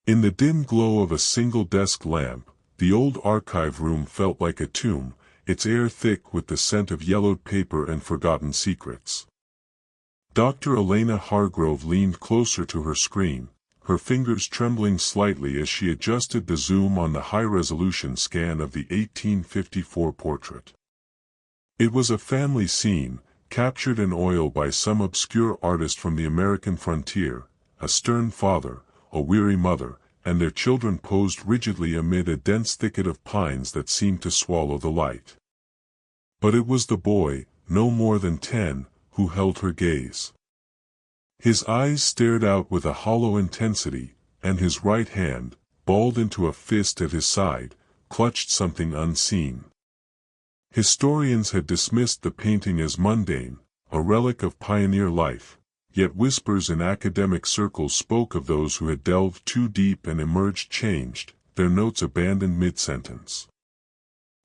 In the dim glow of a single desk lamp, the old archive room felt like a tomb, its air thick with the scent of yellowed paper and forgotten secrets. Dr. Elena Hargrove leaned closer to her screen, her fingers trembling slightly as she adjusted the zoom on the high-resolution scan of the 1854 portrait. It was a family scene, captured in oil by some obscure artist from the American frontier, a stern father, a weary mother, and their children posed rigidly amid a dense thicket of pines that seemed to swallow the light. But it was the boy, no more than 10, who held her gaze. His eyes stared out with a hollow intensity, and his right hand, balled into a fist at his side, clutched something unseen. Historians had dismissed the painting as mundane, a relic of pioneer life, yet whispers in academic circles spoke of those who had delved too deep and emerged changed, their notes abandoned mid-sentence.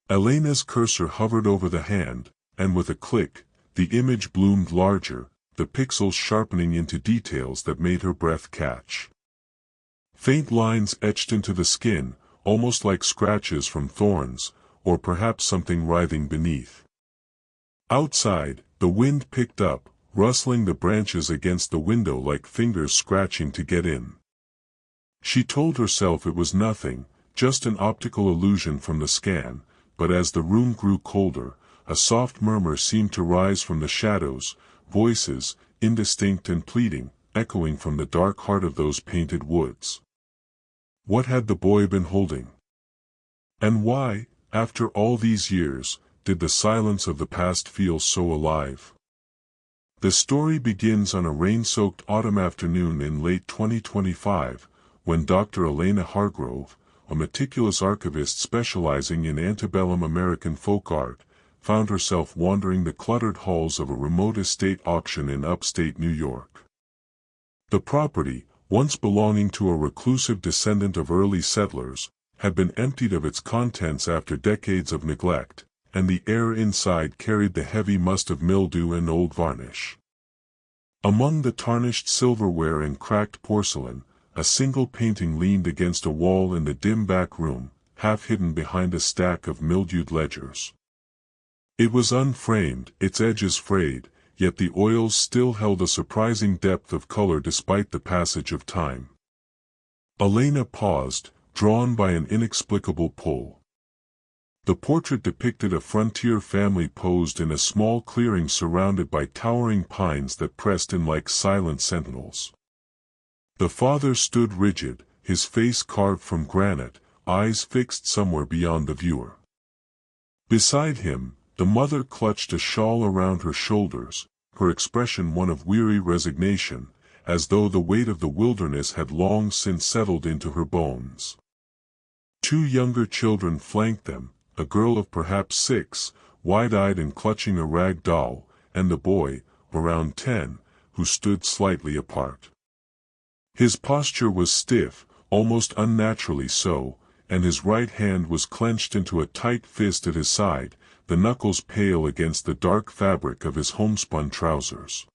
Elena's cursor hovered over the hand, and with a click, the image bloomed larger, the pixels sharpening into details that made her breath catch. Faint lines etched into the skin, almost like scratches from thorns, or perhaps something writhing beneath. Outside, the wind picked up, rustling the branches against the window like fingers scratching to get in. She told herself it was nothing, just an optical illusion from the scan, but as the room grew colder, a soft murmur seemed to rise from the shadows, voices, indistinct and pleading, echoing from the dark heart of those painted woods. What had the boy been holding? And why, after all these years, did the silence of the past feel so alive? The story begins on a rain-soaked autumn afternoon in late 2025, when Dr. Elena Hargrove, a meticulous archivist specializing in antebellum American folk art, found herself wandering the cluttered halls of a remote estate auction in upstate New York. The property, once belonging to a reclusive descendant of early settlers, had been emptied of its contents after decades of neglect, and the air inside carried the heavy must of mildew and old varnish. Among the tarnished silverware and cracked porcelain, a single painting leaned against a wall in the dim back room, half hidden behind a stack of mildewed ledgers. It was unframed, its edges frayed, yet the oils still held a surprising depth of color despite the passage of time. Elena paused, drawn by an inexplicable pull. The portrait depicted a frontier family posed in a small clearing surrounded by towering pines that pressed in like silent sentinels. The father stood rigid, his face carved from granite, eyes fixed somewhere beyond the viewer. Beside him, the mother clutched a shawl around her shoulders, her expression one of weary resignation, as though the weight of the wilderness had long since settled into her bones. Two younger children flanked them, a girl of perhaps 6, wide-eyed and clutching a rag doll, and the boy, around 10, who stood slightly apart. His posture was stiff, almost unnaturally so, and his right hand was clenched into a tight fist at his side, the knuckles pale against the dark fabric of his homespun trousers.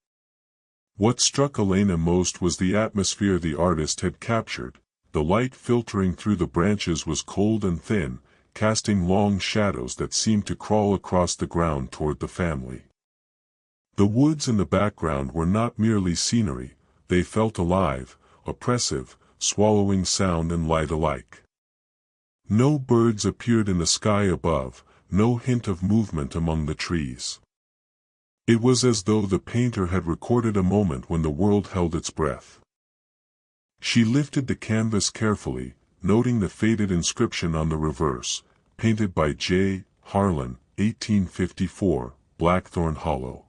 What struck Elena most was the atmosphere the artist had captured. The light filtering through the branches was cold and thin, casting long shadows that seemed to crawl across the ground toward the family. The woods in the background were not merely scenery, they felt alive, oppressive, swallowing sound and light alike. No birds appeared in the sky above, no hint of movement among the trees. It was as though the painter had recorded a moment when the world held its breath. She lifted the canvas carefully, noting the faded inscription on the reverse, painted by J. Harlan, 1854, Blackthorn Hollow.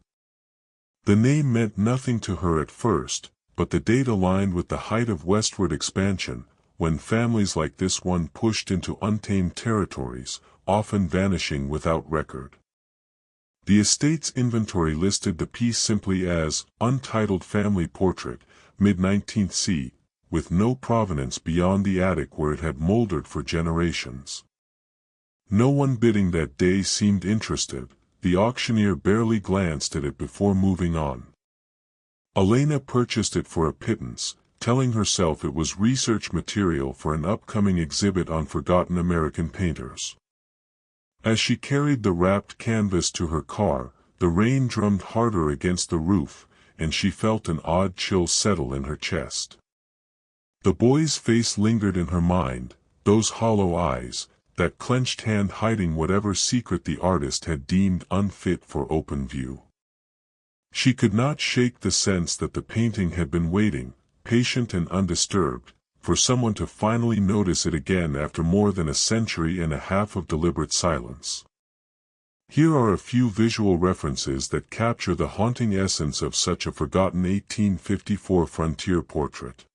The name meant nothing to her at first, but the date aligned with the height of westward expansion, when families like this one pushed into untamed territories, often vanishing without record. The estate's inventory listed the piece simply as Untitled Family Portrait, mid-19th C, with no provenance beyond the attic where it had moldered for generations. No one bidding that day seemed interested, the auctioneer barely glanced at it before moving on. Elena purchased it for a pittance, telling herself it was research material for an upcoming exhibit on forgotten American painters. As she carried the wrapped canvas to her car, the rain drummed harder against the roof, and she felt an odd chill settle in her chest. The boy's face lingered in her mind, those hollow eyes, that clenched hand hiding whatever secret the artist had deemed unfit for open view. She could not shake the sense that the painting had been waiting, patient and undisturbed, for someone to finally notice it again after more than a century and a half of deliberate silence. Here are a few visual references that capture the haunting essence of such a forgotten 1854 frontier portrait.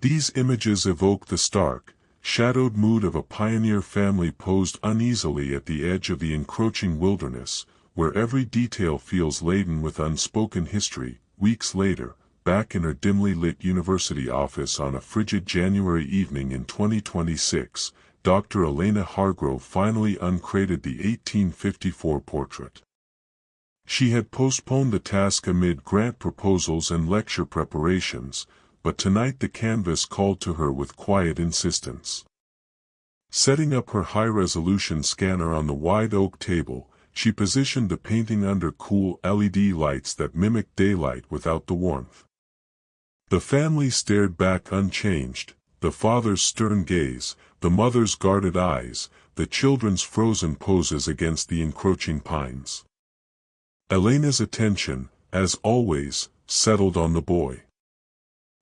These images evoke the stark, shadowed mood of a pioneer family posed uneasily at the edge of the encroaching wilderness, where every detail feels laden with unspoken history. Weeks later, back in her dimly lit university office on a frigid January evening in 2026, Dr. Elena Hargrove finally uncrated the 1854 portrait. She had postponed the task amid grant proposals and lecture preparations, but tonight the canvas called to her with quiet insistence. Setting up her high-resolution scanner on the wide oak table, she positioned the painting under cool LED lights that mimicked daylight without the warmth. The family stared back unchanged, the father's stern gaze, the mother's guarded eyes, the children's frozen poses against the encroaching pines. Elena's attention, as always, settled on the boy.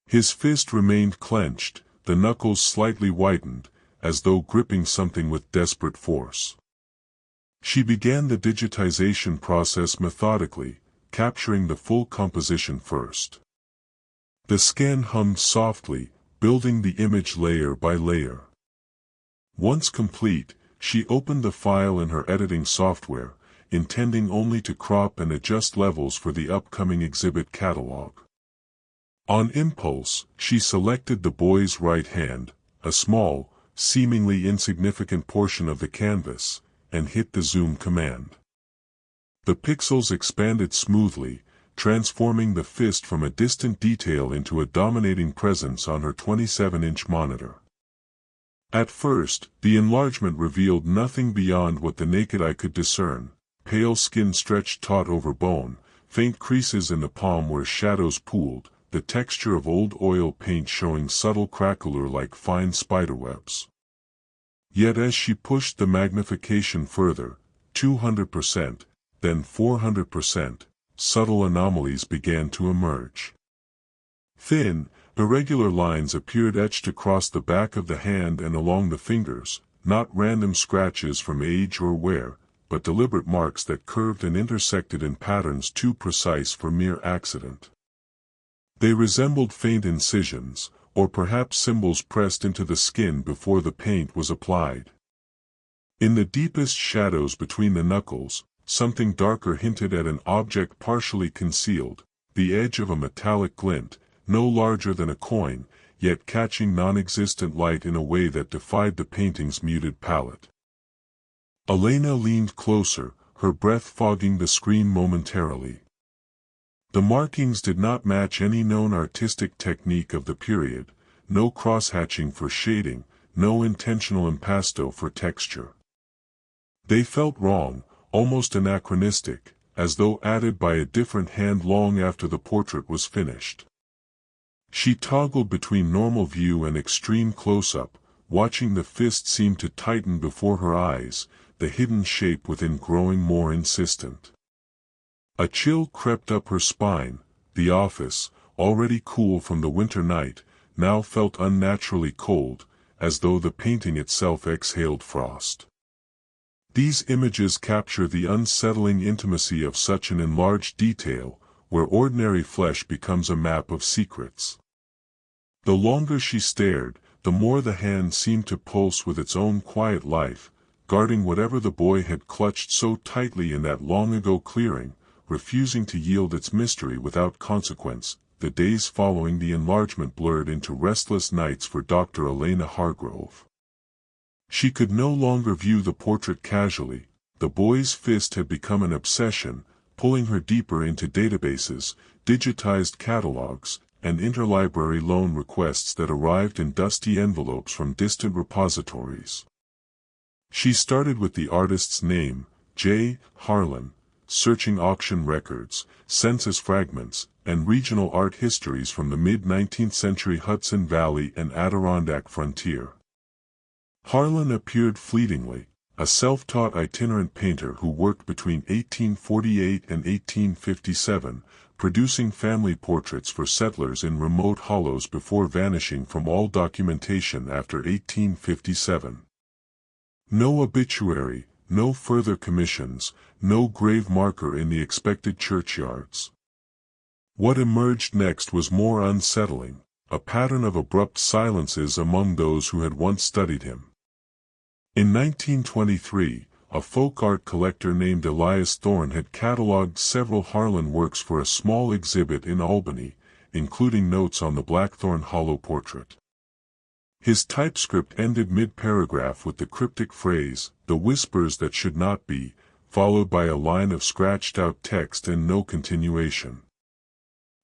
His fist remained clenched, the knuckles slightly whitened, as though gripping something with desperate force. She began the digitization process methodically, capturing the full composition first. The scan hummed softly, building the image layer by layer. Once complete, she opened the file in her editing software, intending only to crop and adjust levels for the upcoming exhibit catalog. On impulse, she selected the boy's right hand, a small, seemingly insignificant portion of the canvas, and hit the zoom command. The pixels expanded smoothly, transforming the fist from a distant detail into a dominating presence on her 27-inch monitor. At first, the enlargement revealed nothing beyond what the naked eye could discern: pale skin stretched taut over bone, faint creases in the palm where shadows pooled, the texture of old oil paint showing subtle craquelure like fine spiderwebs. Yet as she pushed the magnification further, 200%, then 400%, subtle anomalies began to emerge. Thin, irregular lines appeared etched across the back of the hand and along the fingers, not random scratches from age or wear, but deliberate marks that curved and intersected in patterns too precise for mere accident. They resembled faint incisions, or perhaps symbols pressed into the skin before the paint was applied. In the deepest shadows between the knuckles, something darker hinted at an object partially concealed, the edge of a metallic glint, no larger than a coin, yet catching non-existent light in a way that defied the painting's muted palette. Elena leaned closer, her breath fogging the screen momentarily. The markings did not match any known artistic technique of the period, no cross-hatching for shading, no intentional impasto for texture. They felt wrong, almost anachronistic, as though added by a different hand long after the portrait was finished. She toggled between normal view and extreme close-up, watching the fist seem to tighten before her eyes, the hidden shape within growing more insistent. A chill crept up her spine. The office, already cool from the winter night, now felt unnaturally cold, as though the painting itself exhaled frost. These images capture the unsettling intimacy of such an enlarged detail, where ordinary flesh becomes a map of secrets. The longer she stared, the more the hand seemed to pulse with its own quiet life, guarding whatever the boy had clutched so tightly in that long-ago clearing, refusing to yield its mystery without consequence. The days following the enlargement blurred into restless nights for Dr. Elena Hargrove. She could no longer view the portrait casually. The boy's fist had become an obsession, pulling her deeper into databases, digitized catalogs, and interlibrary loan requests that arrived in dusty envelopes from distant repositories. She started with the artist's name, J. Harlan, searching auction records, census fragments, and regional art histories from the mid-19th century Hudson Valley and Adirondack frontier. Harlan appeared fleetingly, a self-taught itinerant painter who worked between 1848 and 1857, producing family portraits for settlers in remote hollows before vanishing from all documentation after 1857. No obituary, no further commissions, no grave marker in the expected churchyards. What emerged next was more unsettling, a pattern of abrupt silences among those who had once studied him. In 1923, a folk art collector named Elias Thorne had catalogued several Harlan works for a small exhibit in Albany, including notes on the Blackthorn Hollow portrait. His typescript ended mid-paragraph with the cryptic phrase, "the whispers that should not be," followed by a line of scratched-out text and no continuation.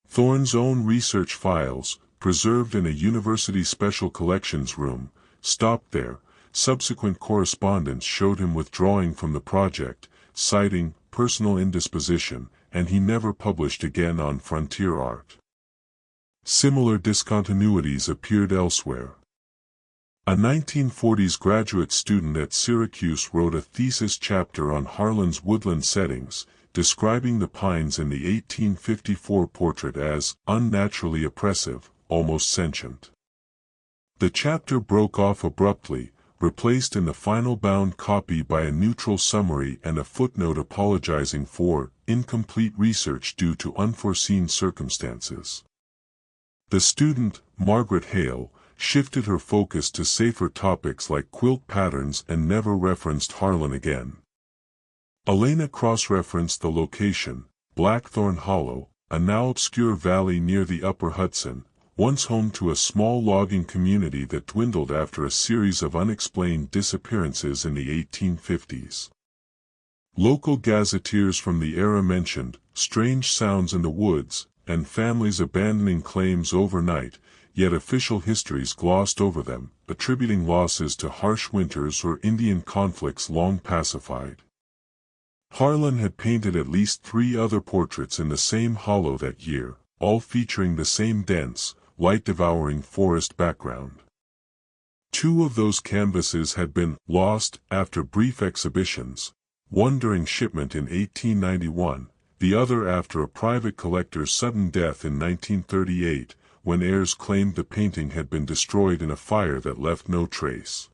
Thorne's own research files, preserved in a university special collections room, stopped there. Subsequent correspondence showed him withdrawing from the project, citing personal indisposition, and he never published again on frontier art. Similar discontinuities appeared elsewhere. A 1940s graduate student at Syracuse wrote a thesis chapter on Harlan's woodland settings, describing the pines in the 1854 portrait as unnaturally oppressive, almost sentient. The chapter broke off abruptly, replaced in the final bound copy by a neutral summary and a footnote apologizing for incomplete research due to unforeseen circumstances. The student, Margaret Hale, shifted her focus to safer topics like quilt patterns and never referenced Harlan again. Elena cross-referenced the location, Blackthorn Hollow, a now obscure valley near the Upper Hudson, once home to a small logging community that dwindled after a series of unexplained disappearances in the 1850s. Local gazetteers from the era mentioned strange sounds in the woods, and families abandoning claims overnight, yet official histories glossed over them, attributing losses to harsh winters or Indian conflicts long pacified. Harlan had painted at least 3 other portraits in the same hollow that year, all featuring the same dense, light-devouring forest background. 2 of those canvases had been lost after brief exhibitions, one during shipment in 1891, the other after a private collector's sudden death in 1938, when heirs claimed the painting had been destroyed in a fire that left no trace.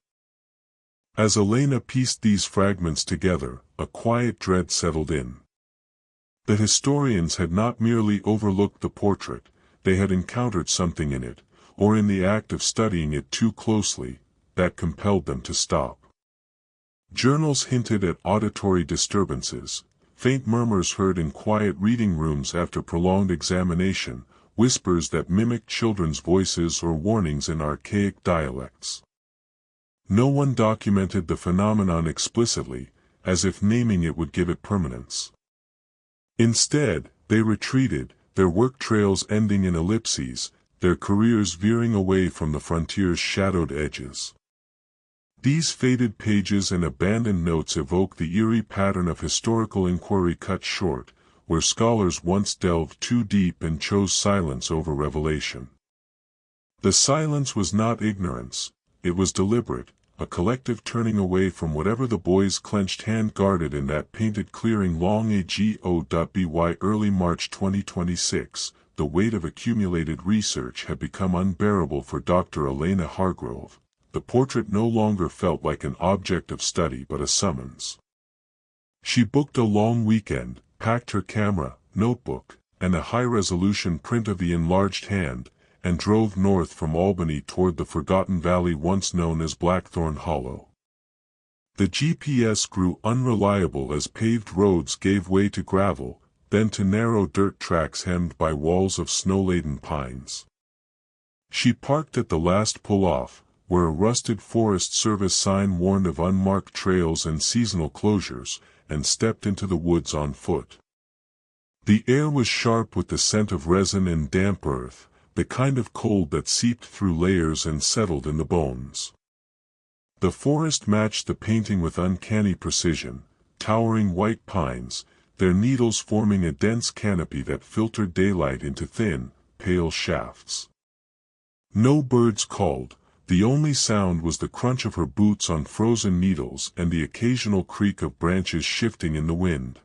As Elena pieced these fragments together, a quiet dread settled in. The historians had not merely overlooked the portrait, they had encountered something in it, or in the act of studying it too closely, that compelled them to stop. Journals hinted at auditory disturbances, faint murmurs heard in quiet reading rooms after prolonged examination, whispers that mimicked children's voices or warnings in archaic dialects. No one documented the phenomenon explicitly, as if naming it would give it permanence. Instead, they retreated, their work trails ending in ellipses, their careers veering away from the frontier's shadowed edges. These faded pages and abandoned notes evoke the eerie pattern of historical inquiry cut short, where scholars once delved too deep and chose silence over revelation. The silence was not ignorance, it was deliberate, a collective turning away from whatever the boy's clenched hand guarded in that painted clearing long ago.by early March 2026, the weight of accumulated research had become unbearable for Dr. Elena Hargrove. The portrait no longer felt like an object of study but a summons. She booked a long weekend, packed her camera, notebook, and a high-resolution print of the enlarged hand, and drove north from Albany toward the forgotten valley once known as Blackthorn Hollow. The GPS grew unreliable as paved roads gave way to gravel, then to narrow dirt tracks hemmed by walls of snow-laden pines. She parked at the last pull-off, where a rusted Forest Service sign warned of unmarked trails and seasonal closures, and stepped into the woods on foot. The air was sharp with the scent of resin and damp earth, the kind of cold that seeped through layers and settled in the bones. The forest matched the painting with uncanny precision, towering white pines, their needles forming a dense canopy that filtered daylight into thin, pale shafts. No birds called, the only sound was the crunch of her boots on frozen needles and the occasional creak of branches shifting in the wind.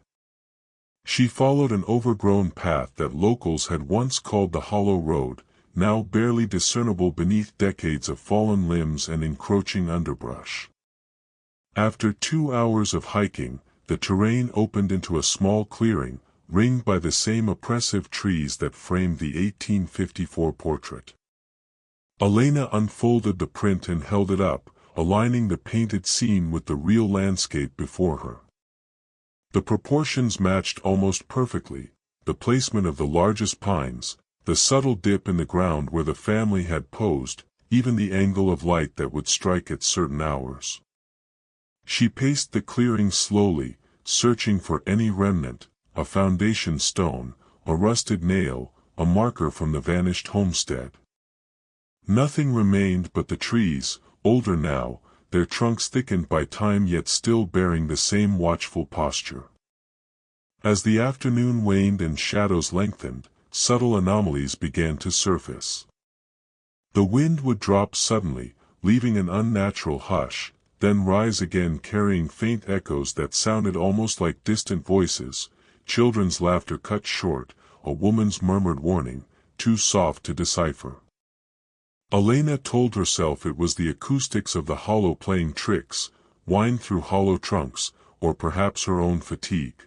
She followed an overgrown path that locals had once called the Hollow Road, now barely discernible beneath decades of fallen limbs and encroaching underbrush. After 2 hours of hiking, the terrain opened into a small clearing, ringed by the same oppressive trees that framed the 1854 portrait. Elena unfolded the print and held it up, aligning the painted scene with the real landscape before her. The proportions matched almost perfectly, the placement of the largest pines, the subtle dip in the ground where the family had posed, even the angle of light that would strike at certain hours. She paced the clearing slowly, searching for any remnant, a foundation stone, a rusted nail, a marker from the vanished homestead. Nothing remained but the trees, older now, their trunks thickened by time yet still bearing the same watchful posture. As the afternoon waned and shadows lengthened, subtle anomalies began to surface. The wind would drop suddenly, leaving an unnatural hush, then rise again carrying faint echoes that sounded almost like distant voices, children's laughter cut short, a woman's murmured warning, too soft to decipher. Elena told herself it was the acoustics of the hollow playing tricks, whined through hollow trunks, or perhaps her own fatigue.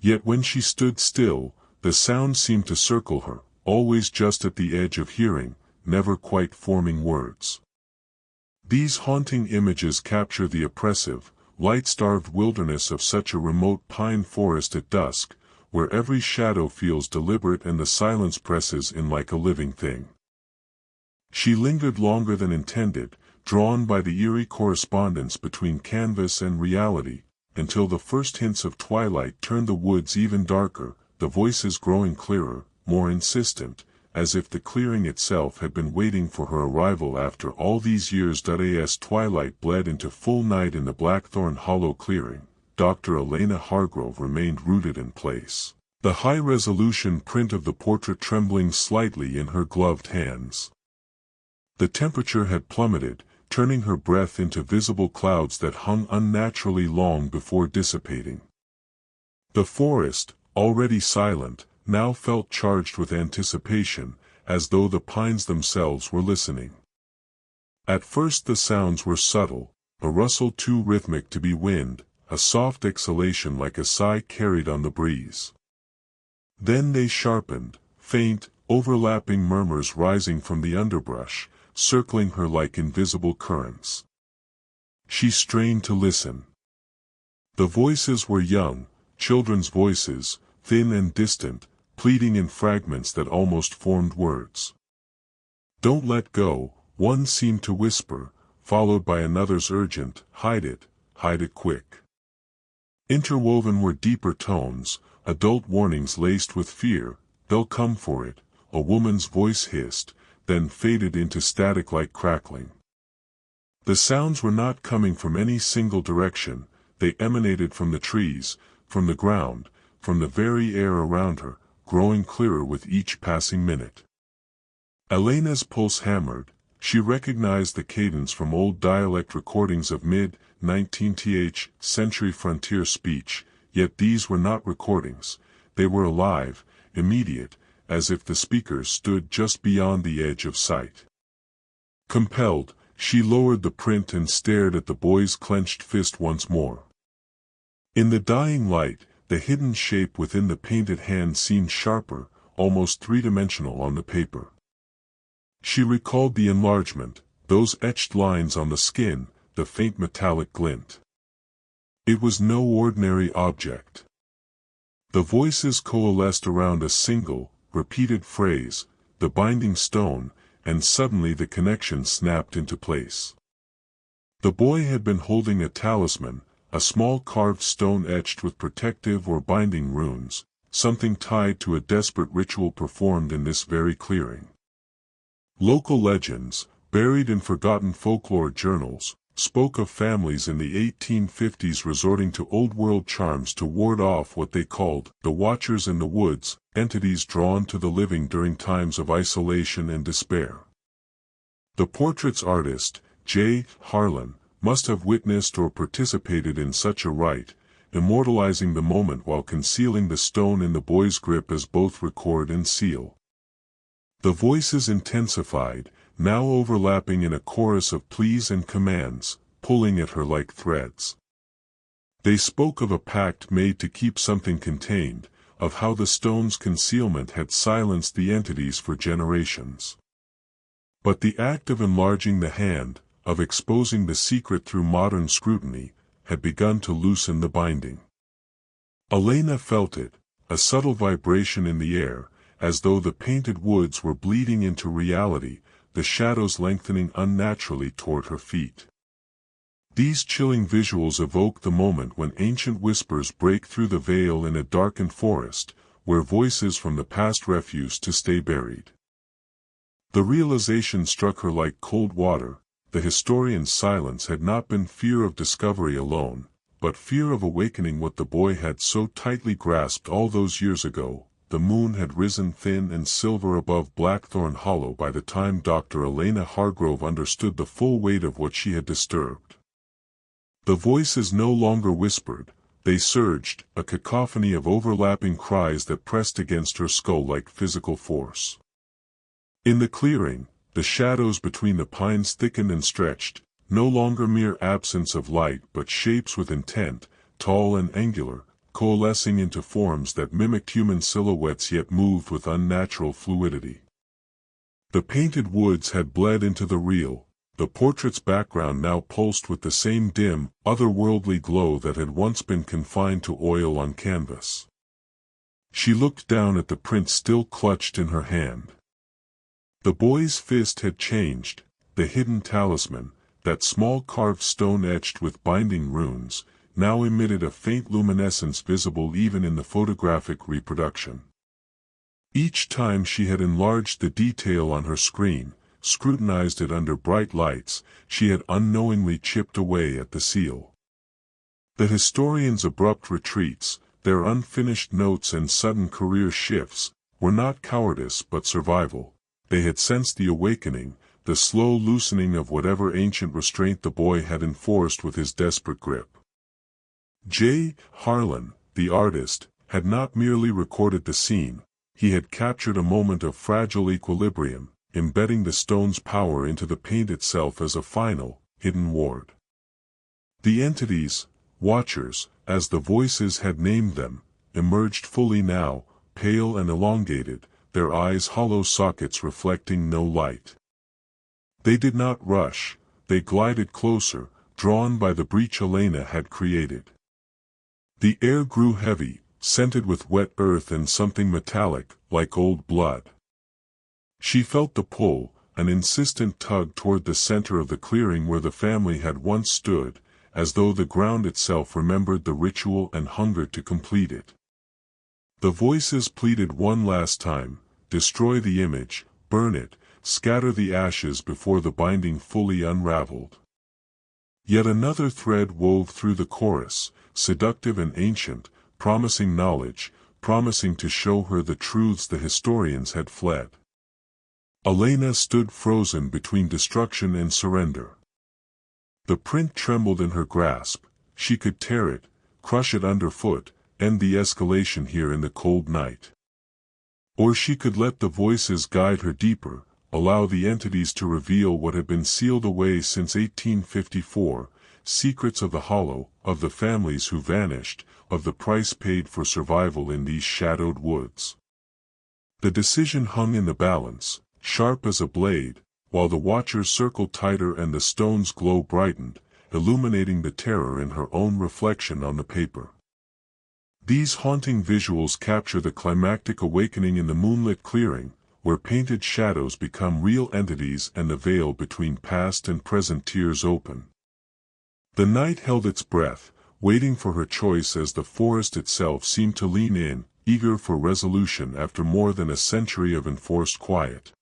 Yet when she stood still, the sound seemed to circle her, always just at the edge of hearing, never quite forming words. These haunting images capture the oppressive, light-starved wilderness of such a remote pine forest at dusk, where every shadow feels deliberate and the silence presses in like a living thing. She lingered longer than intended, drawn by the eerie correspondence between canvas and reality, until the first hints of twilight turned the woods even darker, the voices growing clearer, more insistent, as if the clearing itself had been waiting for her arrival after all these years. As twilight bled into full night in the Blackthorn Hollow clearing, Dr. Elena Hargrove remained rooted in place, the high-resolution print of the portrait trembling slightly in her gloved hands. The temperature had plummeted, turning her breath into visible clouds that hung unnaturally long before dissipating. The forest, already silent, now felt charged with anticipation, as though the pines themselves were listening. At first the sounds were subtle, a rustle too rhythmic to be wind, a soft exhalation like a sigh carried on the breeze. Then they sharpened, faint, overlapping murmurs rising from the underbrush, circling her like invisible currents. She strained to listen. The voices were young, children's voices, thin and distant, pleading in fragments that almost formed words. "Don't let go," one seemed to whisper, followed by another's urgent, hide it quick." Interwoven were deeper tones, adult warnings laced with fear, "They'll come for it," a woman's voice hissed, then faded into static-like crackling. The sounds were not coming from any single direction, they emanated from the trees, from the ground, from the very air around her, growing clearer with each passing minute. Elena's pulse hammered. She recognized the cadence from old dialect recordings of mid-19th century frontier speech, yet these were not recordings, they were alive, immediate, as if the speakers stood just beyond the edge of sight. Compelled, she lowered the print and stared at the boy's clenched fist once more. In the dying light, the hidden shape within the painted hand seemed sharper, almost three-dimensional on the paper. She recalled the enlargement, those etched lines on the skin, the faint metallic glint. It was no ordinary object. The voices coalesced around a single, repeated phrase, "the binding stone," and suddenly the connection snapped into place. The boy had been holding a talisman, a small carved stone etched with protective or binding runes, something tied to a desperate ritual performed in this very clearing. Local legends, buried in forgotten folklore journals, spoke of families in the 1850s resorting to old-world charms to ward off what they called the Watchers in the Woods, entities drawn to the living during times of isolation and despair. The portrait's artist, J. Harlan, must have witnessed or participated in such a rite, immortalizing the moment while concealing the stone in the boy's grip as both record and seal. The voices intensified, now overlapping in a chorus of pleas and commands, pulling at her like threads. They spoke of a pact made to keep something contained, of how the stone's concealment had silenced the entities for generations. But the act of enlarging the hand, of exposing the secret through modern scrutiny, had begun to loosen the binding. Elena felt it, a subtle vibration in the air, as though the painted woods were bleeding into reality, the shadows lengthening unnaturally toward her feet. These chilling visuals evoke the moment when ancient whispers break through the veil in a darkened forest, where voices from the past refuse to stay buried. The realization struck her like cold water. The historian's silence had not been fear of discovery alone, but fear of awakening what the boy had so tightly grasped all those years ago. The moon had risen thin and silver above Blackthorn Hollow by the time Dr. Elena Hargrove understood the full weight of what she had disturbed. The voices no longer whispered, they surged, a cacophony of overlapping cries that pressed against her skull like physical force. In the clearing, the shadows between the pines thickened and stretched, no longer mere absence of light but shapes with intent, tall and angular, coalescing into forms that mimicked human silhouettes yet moved with unnatural fluidity. The painted woods had bled into the real, the portrait's background now pulsed with the same dim, otherworldly glow that had once been confined to oil on canvas. She looked down at the print still clutched in her hand. The boy's fist had changed, the hidden talisman, that small carved stone etched with binding runes, now emitted a faint luminescence visible even in the photographic reproduction. Each time she had enlarged the detail on her screen, scrutinized it under bright lights, she had unknowingly chipped away at the seal. The historian's abrupt retreats, their unfinished notes and sudden career shifts, were not cowardice but survival. They had sensed the awakening, the slow loosening of whatever ancient restraint the boy had enforced with his desperate grip. J. Harlan, the artist, had not merely recorded the scene, he had captured a moment of fragile equilibrium, embedding the stone's power into the paint itself as a final, hidden ward. The entities, watchers, as the voices had named them, emerged fully now, pale and elongated, their eyes hollow sockets reflecting no light. They did not rush, they glided closer, drawn by the breach Elena had created. The air grew heavy, scented with wet earth and something metallic, like old blood. She felt the pull, an insistent tug toward the center of the clearing where the family had once stood, as though the ground itself remembered the ritual and hungered to complete it. The voices pleaded one last time, destroy the image, burn it, scatter the ashes before the binding fully unraveled. Yet another thread wove through the chorus, seductive and ancient, promising knowledge, promising to show her the truths the historians had fled. Elena stood frozen between destruction and surrender. The print trembled in her grasp, she could tear it, crush it underfoot, end the escalation here in the cold night. Or she could let the voices guide her deeper, allow the entities to reveal what had been sealed away since 1854, secrets of the hollow, of the families who vanished, of the price paid for survival in these shadowed woods. The decision hung in the balance, sharp as a blade, while the watchers circled tighter and the stone's glow brightened, illuminating the terror in her own reflection on the paper. These haunting visuals capture the climactic awakening in the moonlit clearing, where painted shadows become real entities and the veil between past and present tears open. The night held its breath, waiting for her choice as the forest itself seemed to lean in, eager for resolution after more than a century of enforced quiet.